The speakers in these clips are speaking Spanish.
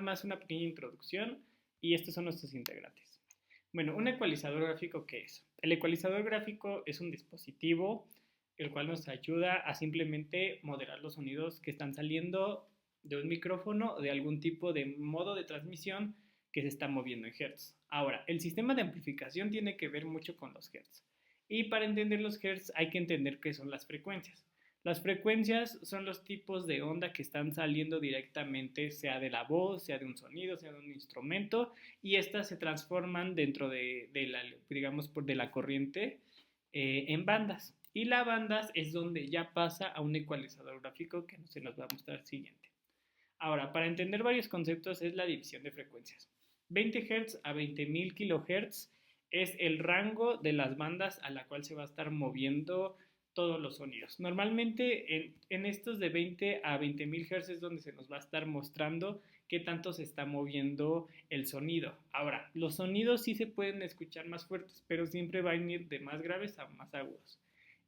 más una pequeña introducción y estos son nuestros integrantes. Bueno, un ecualizador gráfico, ¿qué es? El ecualizador gráfico es un dispositivo el cual nos ayuda a simplemente moderar los sonidos que están saliendo de un micrófono o de algún tipo de modo de transmisión que se está moviendo en hertz. Ahora, el sistema de amplificación tiene que ver mucho con los hertz. Y para entender los hertz hay que entender qué son las frecuencias. Las frecuencias son los tipos de onda que están saliendo directamente, sea de la voz, sea de un sonido, sea de un instrumento, y estas se transforman dentro de la, digamos, de la corriente en bandas. Y la bandas es donde ya pasa a un ecualizador gráfico que se nos va a mostrar siguiente. Ahora, para entender varios conceptos es la división de frecuencias. 20 Hz a 20.000 kHz es el rango de las bandas a la cual se va a estar moviendo todos los sonidos. Normalmente en estos de 20 a 20.000 Hz es donde se nos va a estar mostrando qué tanto se está moviendo el sonido. Ahora, los sonidos sí se pueden escuchar más fuertes, pero siempre van a ir de más graves a más agudos.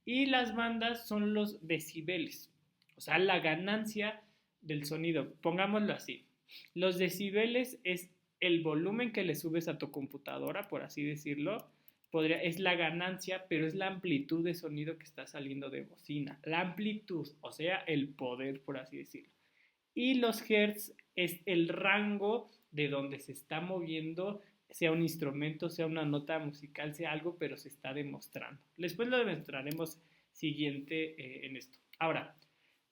Y las bandas son los decibeles, o sea, la ganancia del sonido. Pongámoslo así. Los decibeles es el volumen que le subes a tu computadora, por así decirlo. Es la ganancia, pero es la amplitud de sonido que está saliendo de bocina. La amplitud, o sea, el poder, por así decirlo. Y los hertz es el rango de donde se está moviendo, sea un instrumento, sea una nota musical, sea algo, pero se está demostrando. Después lo demostraremos siguiente en esto. Ahora,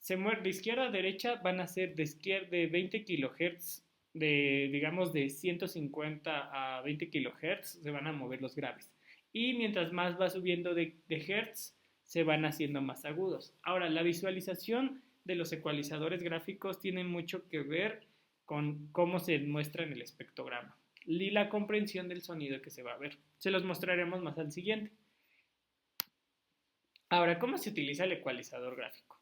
de izquierda a derecha van a ser de 20 kHz, digamos de 150 a 20 kHz, se van a mover los graves. Y mientras más va subiendo de hertz, se van haciendo más agudos. Ahora, la visualización de los ecualizadores gráficos tiene mucho que ver con cómo se muestra en el espectrograma y la comprensión del sonido que se va a ver. Se los mostraremos más al siguiente. Ahora, ¿cómo se utiliza el ecualizador gráfico?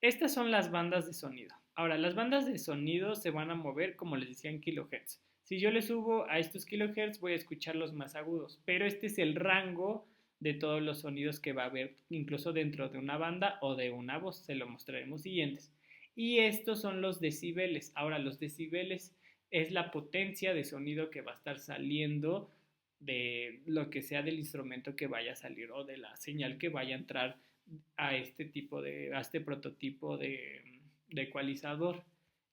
Estas son las bandas de sonido. Ahora, las bandas de sonido se van a mover, como les decía, en kilohertz. Si yo le subo a estos kilohertz, voy a escuchar los más agudos, pero este es el rango de todos los sonidos que va a haber, incluso dentro de una banda o de una voz. Se lo mostraremos siguientes. Y estos son los decibeles. Ahora, los decibeles es la potencia de sonido que va a estar saliendo de lo que sea del instrumento que vaya a salir o de la señal que vaya a entrar a este prototipo de ecualizador.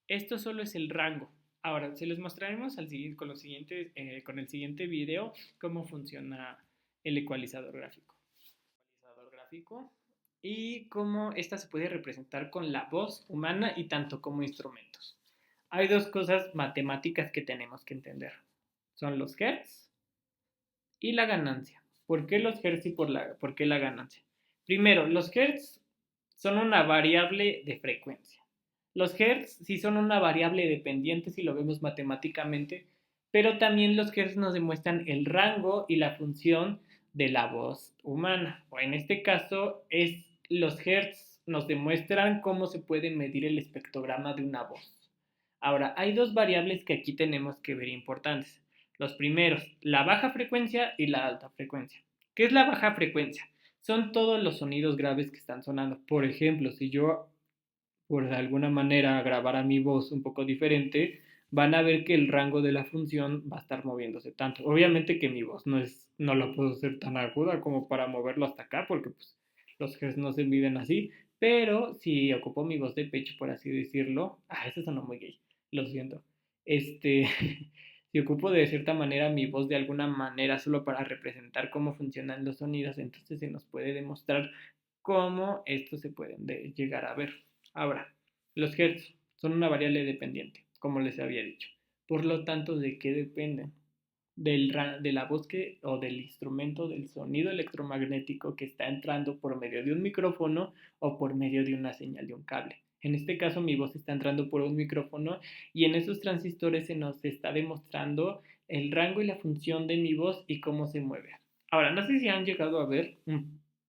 Esto solo es el rango. Ahora, se los mostraremos con el siguiente video cómo funciona el ecualizador gráfico. Y cómo esta se puede representar con la voz humana y tanto como instrumentos. Hay dos cosas matemáticas que tenemos que entender. Son los hertz y la ganancia. ¿Por qué los hertz y por qué la ganancia? Primero, los hertz son una variable de frecuencia. Los hertz sí son una variable dependiente si lo vemos matemáticamente, pero también los hertz nos demuestran el rango y la función de la voz humana. O en este caso, los hertz nos demuestran cómo se puede medir el espectrograma de una voz. Ahora, hay dos variables que aquí tenemos que ver importantes. Los primeros, la baja frecuencia y la alta frecuencia. ¿Qué es la baja frecuencia? Son todos los sonidos graves que están sonando. Por ejemplo, si yo por alguna manera grabara mi voz un poco diferente, van a ver que el rango de la función va a estar moviéndose tanto. Obviamente que mi voz no la puedo hacer tan aguda como para moverlo hasta acá, porque pues, los Hz no se miden así, pero si ocupo mi voz de pecho, por así decirlo, eso sonó muy gay, lo siento. Si ocupo de cierta manera mi voz de alguna manera solo para representar cómo funcionan los sonidos, entonces se nos puede demostrar cómo estos se pueden llegar a ver. Ahora, los hertz son una variable dependiente, como les había dicho. Por lo tanto, ¿de qué dependen? De la voz o del instrumento, del sonido electromagnético que está entrando por medio de un micrófono o por medio de una señal de un cable. En este caso, mi voz está entrando por un micrófono y en esos transistores se nos está demostrando el rango y la función de mi voz y cómo se mueve. Ahora, no sé si han llegado a ver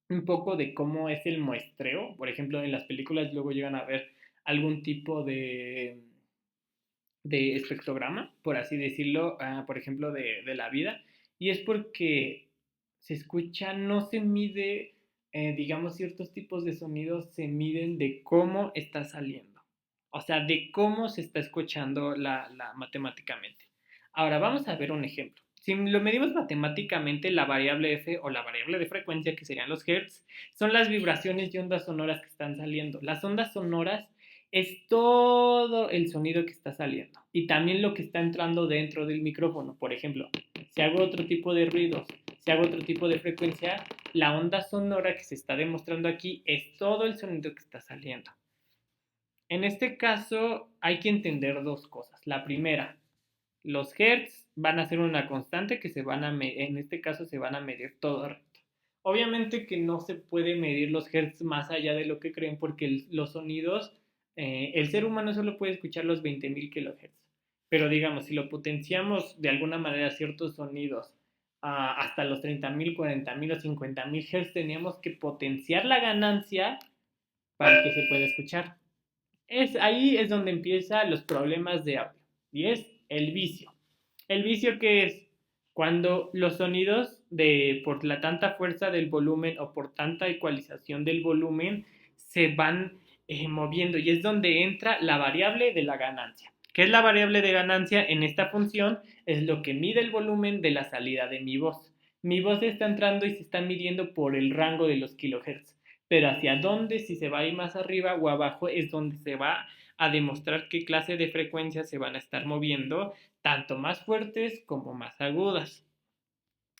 un poco de cómo es el muestreo. Por ejemplo, en las películas luego llegan a ver algún tipo de espectrograma, por así decirlo, por ejemplo, de la vida. Y es porque se escucha, no se mide, digamos, ciertos tipos de sonidos se miden de cómo está saliendo. o sea, de cómo se está escuchando matemáticamente. Ahora vamos a ver un ejemplo. Si lo medimos matemáticamente, la variable f o la variable de frecuencia, que serían los hertz, son las vibraciones y ondas sonoras que están saliendo. Las ondas sonoras es todo el sonido que está saliendo y también lo que está entrando dentro del micrófono. Por ejemplo, si hago otro tipo de ruidos, si hago otro tipo de frecuencia, la onda sonora que se está demostrando aquí es todo el sonido que está saliendo. En este caso hay que entender dos cosas. La primera, los hertz van a ser una constante que en este caso se van a medir todo el rato. Obviamente que no se puede medir los hertz más allá de lo que creen porque los sonidos, el ser humano solo puede escuchar los 20.000 kilohertz. Pero digamos, si lo potenciamos de alguna manera ciertos sonidos hasta los 30.000, 40.000 o 50.000 hertz, teníamos que potenciar la ganancia para que se pueda escuchar. Ahí es donde empiezan los problemas de audio y es el vicio. El vicio que es cuando los sonidos por la tanta fuerza del volumen o por tanta ecualización del volumen se van moviendo y es donde entra la variable de la ganancia. ¿Qué es la variable de ganancia en esta función? Es lo que mide el volumen de la salida de mi voz. Mi voz está entrando y se está midiendo por el rango de los kilohertz, pero hacia dónde, si se va a ir más arriba o abajo, es donde se va a demostrar qué clase de frecuencias se van a estar moviendo, tanto más fuertes como más agudas.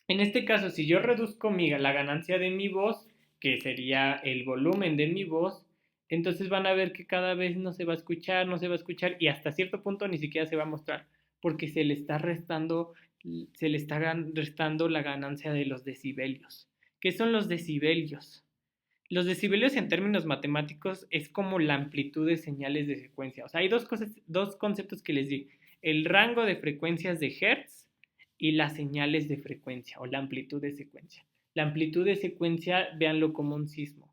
En este caso, si yo reduzco la ganancia de mi voz, que sería el volumen de mi voz, entonces van a ver que cada vez no se va a escuchar, no se va a escuchar y hasta cierto punto ni siquiera se va a mostrar, porque se le está restando la ganancia de los decibelios. ¿Qué son los decibelios? Los decibelios en términos matemáticos es como la amplitud de señales de secuencia. O sea, hay dos conceptos que les di. El rango de frecuencias de Hertz y las señales de frecuencia o la amplitud de secuencia. La amplitud de secuencia, véanlo como un sismo.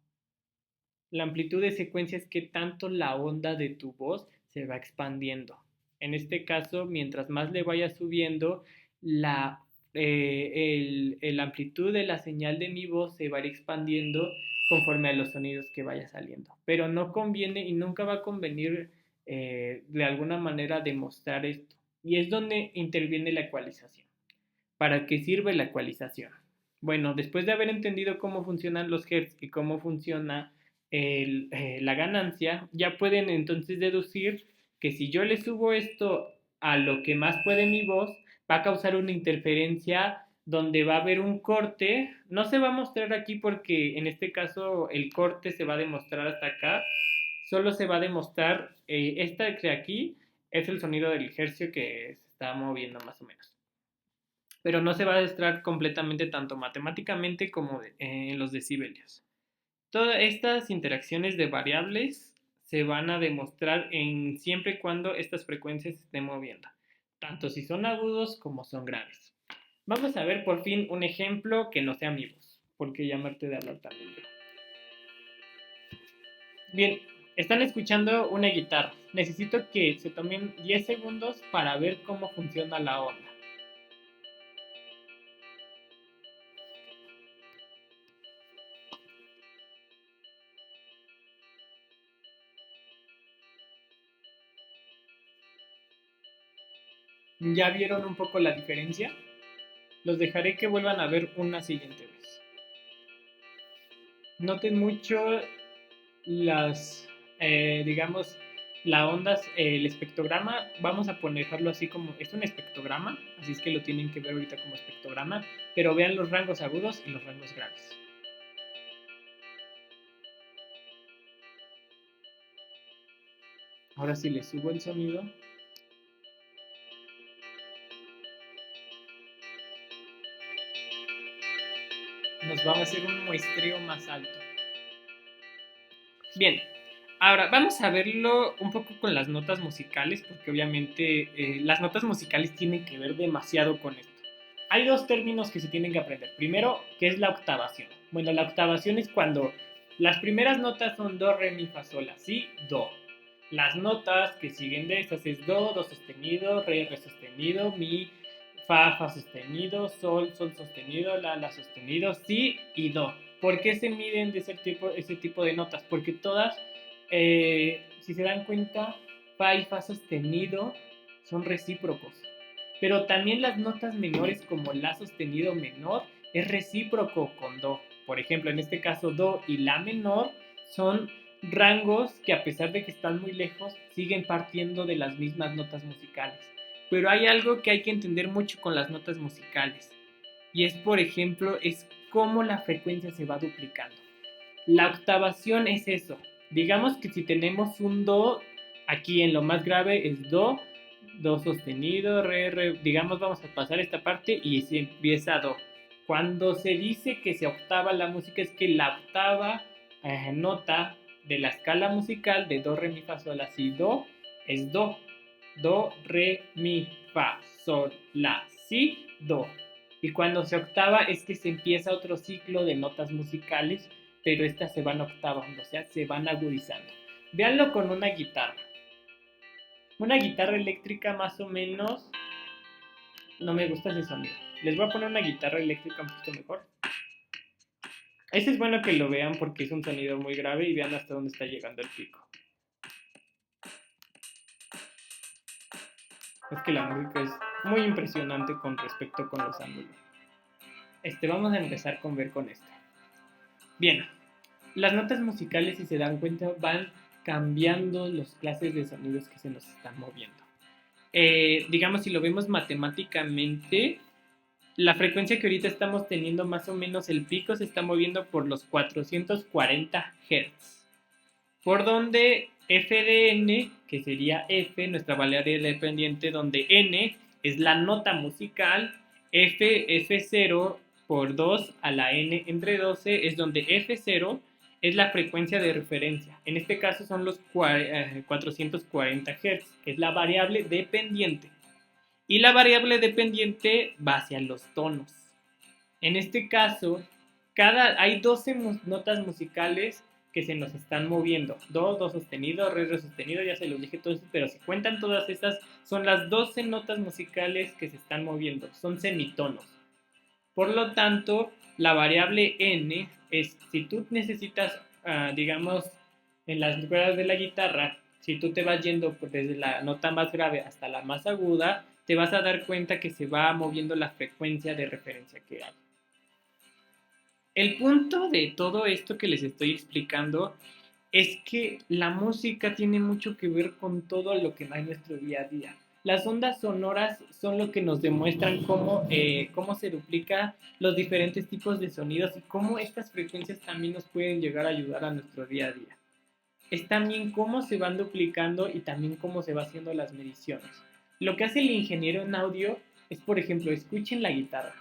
La amplitud de secuencia es que tanto la onda de tu voz se va expandiendo. En este caso, mientras más le vaya subiendo, la amplitud de la señal de mi voz se va a ir expandiendo conforme a los sonidos que vaya saliendo. Pero no conviene y nunca va a convenir de alguna manera demostrar esto. Y es donde interviene la ecualización. ¿Para qué sirve la ecualización? Bueno, después de haber entendido cómo funcionan los hertz y cómo funciona la ganancia, ya pueden entonces deducir que si yo le subo esto a lo que más puede mi voz, va a causar una interferencia donde va a haber un corte. No se va a mostrar aquí porque en este caso el corte se va a demostrar hasta acá. Solo se va a demostrar, esta de aquí es el sonido del hercio que se está moviendo más o menos. Pero no se va a demostrar completamente tanto matemáticamente como en los decibelios. Todas estas interacciones de variables se van a demostrar siempre y cuando estas frecuencias se estén moviendo, tanto si son agudos como son graves. Vamos a ver por fin un ejemplo que no sea mi voz, porque ya me harté de hablar también yo. Bien, están escuchando una guitarra. Necesito que se tomen 10 segundos para ver cómo funciona la onda. ¿Ya vieron un poco la diferencia? Los dejaré que vuelvan a ver una siguiente vez. Noten mucho digamos, la onda, el espectrograma, vamos a ponerlo así como, es un espectrograma, así es que lo tienen que ver ahorita como espectrograma, pero vean los rangos agudos y los rangos graves. Ahora sí le subo el sonido. Nos va a hacer un muestreo más alto. Bien, ahora vamos a verlo un poco con las notas musicales, porque obviamente las notas musicales tienen que ver demasiado con esto. Hay dos términos que se tienen que aprender. Primero, ¿qué es la octavación? Bueno, la octavación es cuando las primeras notas son do, re, mi, fa, sol, la, si, do. Las notas que siguen de estas es do, do sostenido, re, re sostenido, mi, fa sostenido, sol sostenido, la sostenido, si y do. ¿Por qué se miden de ese tipo de notas? Porque todas, si se dan cuenta, fa y fa sostenido son recíprocos. Pero también las notas menores como la sostenido menor es recíproco con do. Por ejemplo, en este caso do y la menor son rangos que a pesar de que están muy lejos siguen partiendo de las mismas notas musicales. Pero hay algo que hay que entender mucho con las notas musicales y es, por ejemplo, es cómo la frecuencia se va duplicando. La octavación es eso. Digamos que si tenemos un do, aquí en lo más grave es do, do sostenido, re, digamos vamos a pasar esta parte y se empieza do. Cuando se dice que se octava la música es que la octava nota de la escala musical de do, re, mi, fa, sol, la, si, do es do. Do, re, mi, fa, sol, la, si, do. Y cuando se octava es que se empieza otro ciclo de notas musicales, pero estas se van octavando, o sea, se van agudizando. Véanlo con una guitarra. Una guitarra eléctrica más o menos, no me gusta ese sonido. Les voy a poner una guitarra eléctrica un poquito mejor. Este es bueno que lo vean porque es un sonido muy grave y vean hasta dónde está llegando el pico. Es que la música es muy impresionante con respecto con los ángulos. Vamos a empezar con ver con esto. Bien, las notas musicales, si se dan cuenta, van cambiando las clases de sonidos que se nos están moviendo. Digamos, si lo vemos matemáticamente, la frecuencia que ahorita estamos teniendo, más o menos el pico se está moviendo por los 440 Hz. Por donde f de n, que sería f, nuestra variable dependiente, donde n es la nota musical, f0 por 2 a la n entre 12 es donde f0 es la frecuencia de referencia. En este caso son los 440 Hz, que es la variable dependiente. Y la variable dependiente va hacia los tonos. En este caso, hay 12 notas musicales que se nos están moviendo. Do, do sostenido, re, re sostenido, ya se los dije todos, pero si cuentan todas estas, son las 12 notas musicales que se están moviendo. Son semitonos. Por lo tanto, la variable n es, si tú necesitas, digamos, en las cuerdas de la guitarra, si tú te vas yendo desde la nota más grave hasta la más aguda, te vas a dar cuenta que se va moviendo la frecuencia de referencia que hay. El punto de todo esto que les estoy explicando es que la música tiene mucho que ver con todo lo que hay en nuestro día a día. Las ondas sonoras son lo que nos demuestran cómo se duplican los diferentes tipos de sonidos y cómo estas frecuencias también nos pueden llegar a ayudar a nuestro día a día. Es también cómo se van duplicando y también cómo se van haciendo las mediciones. Lo que hace el ingeniero en audio es, por ejemplo, escuchen la guitarra.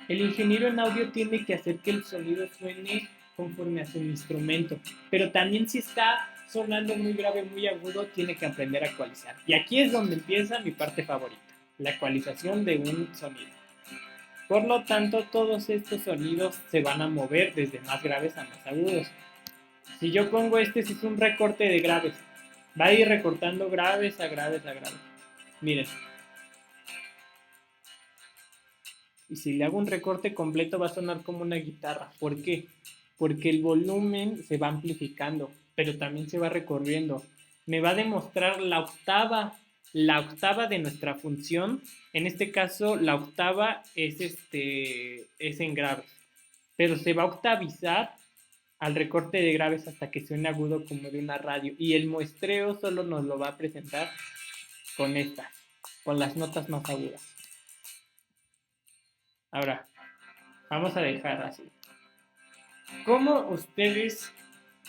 El ingeniero en audio tiene que hacer que el sonido suene conforme a su instrumento, pero también si está sonando muy grave, muy agudo, tiene que aprender a ecualizar. Y aquí es donde empieza mi parte favorita, la ecualización de un sonido. Por lo tanto, todos estos sonidos se van a mover desde más graves a más agudos. Si yo pongo este es un recorte de graves, va a ir recortando graves a graves a graves. Miren. Y si le hago un recorte completo va a sonar como una guitarra. ¿Por qué? Porque el volumen se va amplificando, pero también se va recorriendo. Me va a demostrar la octava de nuestra función. En este caso, la octava es en graves, pero se va a octavizar al recorte de graves hasta que suene agudo como de una radio. Y el muestreo solo nos lo va a presentar con estas, con las notas más agudas. Ahora, vamos a dejar así. ¿Cómo ustedes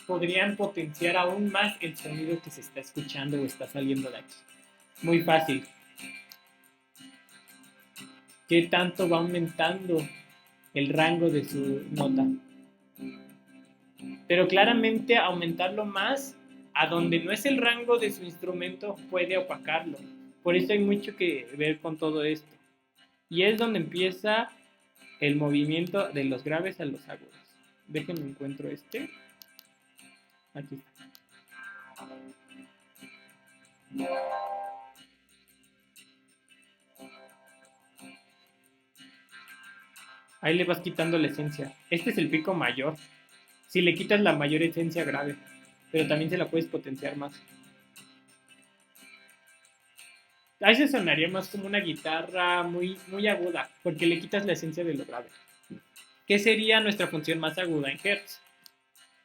podrían potenciar aún más el sonido que se está escuchando o está saliendo de aquí? Muy fácil. ¿Qué tanto va aumentando el rango de su nota? Pero claramente aumentarlo más a donde no es el rango de su instrumento puede opacarlo. Por eso hay mucho que ver con todo esto. Y es donde empieza el movimiento de los graves a los agudos. Déjenme encuentro este. Aquí está. Ahí le vas quitando la esencia. Este es el pico mayor. Si le quitas la mayor esencia grave, pero también se la puedes potenciar más. A veces sonaría más como una guitarra muy, muy aguda, porque le quitas la esencia de lo grave. ¿Qué sería nuestra función más aguda en Hertz?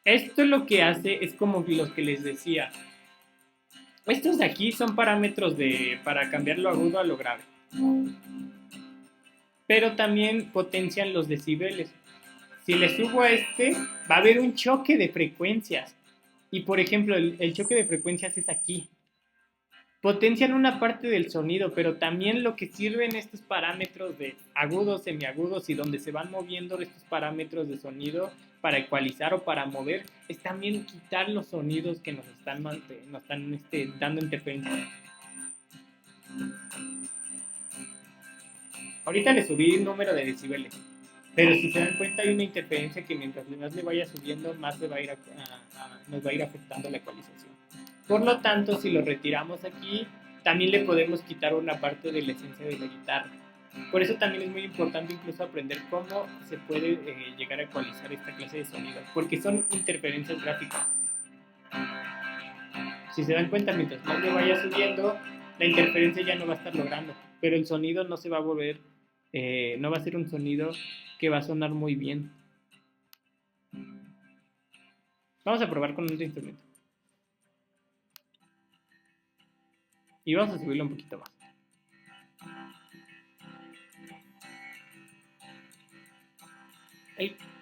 Esto lo que hace es como lo que les decía. Estos de aquí son parámetros para cambiar lo agudo a lo grave. Pero también potencian los decibeles. Si le subo a este, va a haber un choque de frecuencias. Y por ejemplo, el choque de frecuencias es aquí. Potencian una parte del sonido, pero también lo que sirven estos parámetros de agudos, semiagudos y donde se van moviendo estos parámetros de sonido para ecualizar o para mover, es también quitar los sonidos que nos están dando interferencia. Ahorita le subí el número de decibeles, pero si se dan cuenta hay una interferencia que mientras más le vaya subiendo, más nos va a ir afectando la ecualización. Por lo tanto, si lo retiramos aquí, también le podemos quitar una parte de la esencia de la guitarra. Por eso también es muy importante incluso aprender cómo se puede llegar a ecualizar esta clase de sonidos, porque son interferencias gráficas. Si se dan cuenta, mientras más le vaya subiendo, la interferencia ya no va a estar logrando, pero el sonido no se va a volver, no va a ser un sonido que va a sonar muy bien. Vamos a probar con otro instrumento. Y vamos a subirlo un poquito más.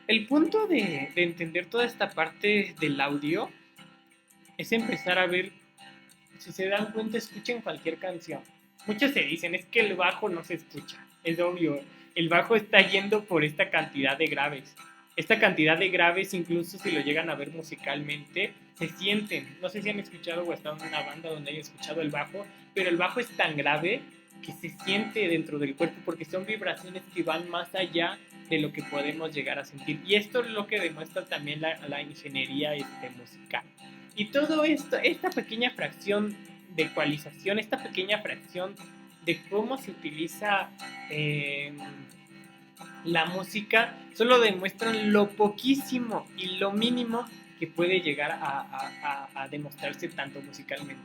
El punto de entender toda esta parte del audio es empezar a ver, si se dan cuenta, escuchen cualquier canción. Muchos se dicen, es que el bajo no se escucha. Es obvio, el bajo está yendo por esta cantidad de graves. Esta cantidad de graves, incluso si lo llegan a ver musicalmente, se sienten. No sé si han escuchado o estado en una banda donde hayan escuchado el bajo, pero el bajo es tan grave que se siente dentro del cuerpo porque son vibraciones que van más allá de lo que podemos llegar a sentir. Y esto es lo que demuestra también la ingeniería musical. Y todo esto, esta pequeña fracción de ecualización, esta pequeña fracción de cómo se utiliza la música, solo demuestran lo poquísimo y lo mínimo que puede llegar a demostrarse tanto musicalmente.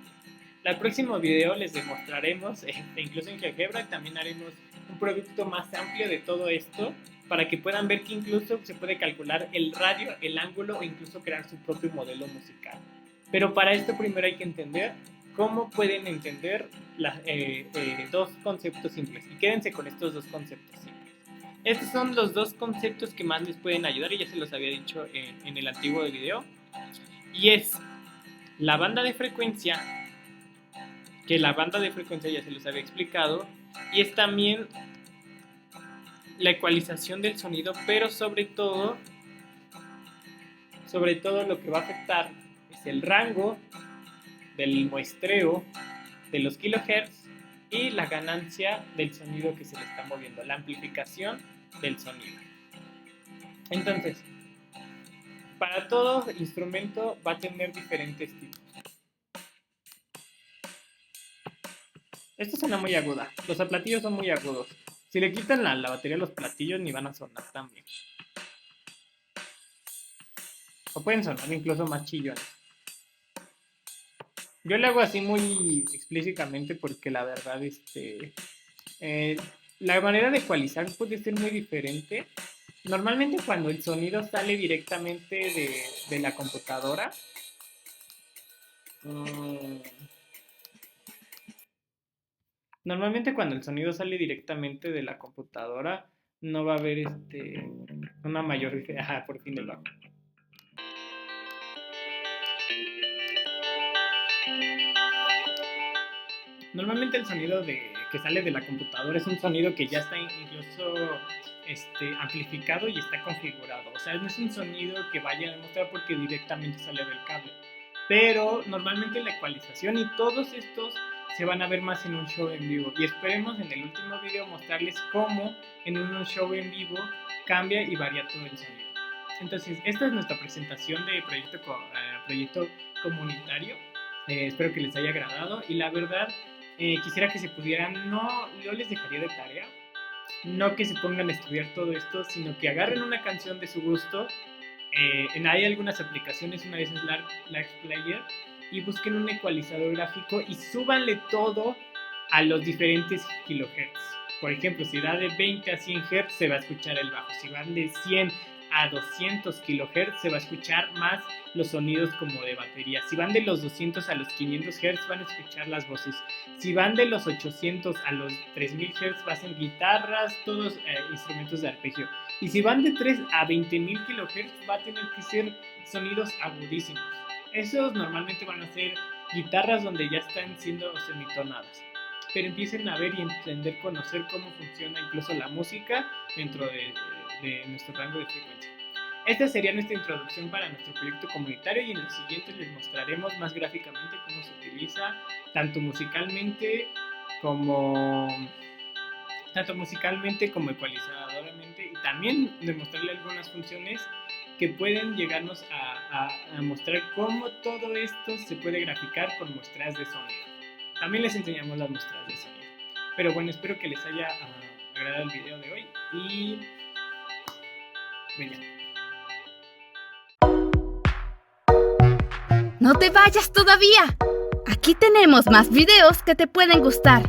En el próximo video les demostraremos, incluso en GeoGebra también haremos un producto más amplio de todo esto, para que puedan ver que incluso se puede calcular el radio, el ángulo o incluso crear su propio modelo musical. Pero para esto primero hay que entender cómo pueden entender dos conceptos simples. Y quédense con estos dos conceptos simples. Estos son los dos conceptos que más les pueden ayudar y ya se los había dicho en el antiguo video. Y es la banda de frecuencia, que la banda de frecuencia ya se los había explicado, y es también la ecualización del sonido, pero sobre todo lo que va a afectar es el rango del muestreo de los kilohertz y la ganancia del sonido que se le está moviendo, la amplificación del sonido. Entonces, para todo instrumento va a tener diferentes tipos. Esto suena muy aguda, los platillos son muy agudos. Si le quitan la batería a los platillos ni van a sonar tan bien. O pueden sonar incluso más chillones. Yo le hago así muy explícitamente porque la verdad, la manera de ecualizar puede ser muy diferente. Normalmente cuando el sonido sale directamente de la computadora, no va a haber una mayor diferencia. Por fin del bajo. Normalmente el sonido que sale de la computadora es un sonido que ya está incluso amplificado y está configurado. O sea, no es un sonido que vaya a demostrar porque directamente sale del cable. Pero normalmente la ecualización y todos estos se van a ver más en un show en vivo. Y esperemos en el último video mostrarles cómo en un show en vivo cambia y varía todo el sonido. Entonces, esta es nuestra presentación de proyecto comunitario. Espero que les haya agradado y la verdad quisiera que se pudieran, yo les dejaría de tarea, no que se pongan a estudiar todo esto, sino que agarren una canción de su gusto. Hay algunas aplicaciones, una de esas es Large Player, y busquen un ecualizador gráfico y súbanle todo a los diferentes kilohertz. Por ejemplo, si da de 20 a 100 Hz se va a escuchar el bajo. Si van de 100 a 200 kHz se va a escuchar más los sonidos como de batería. Si van de los 200 a los 500 Hz van a escuchar las voces. Si van de los 800 a los 3000 Hz va a ser guitarras, todos instrumentos de arpegio. Y si van de 3 a 20.000 kHz va a tener que ser sonidos agudísimos. Esos normalmente van a ser guitarras donde ya están siendo semitonadas. Pero empiecen a ver y entender, conocer cómo funciona incluso la música dentro de nuestro rango de frecuencia. Esta sería nuestra introducción para nuestro proyecto comunitario y en los siguientes les mostraremos más gráficamente cómo se utiliza tanto musicalmente como ecualizadoramente, y también demostrarle algunas funciones que pueden llegarnos a mostrar cómo todo esto se puede graficar con muestras de sonido. También les enseñamos las muestras de sonido. Pero bueno, espero que les haya agradado el video de hoy y venga. No te vayas todavía. Aquí tenemos más videos que te pueden gustar.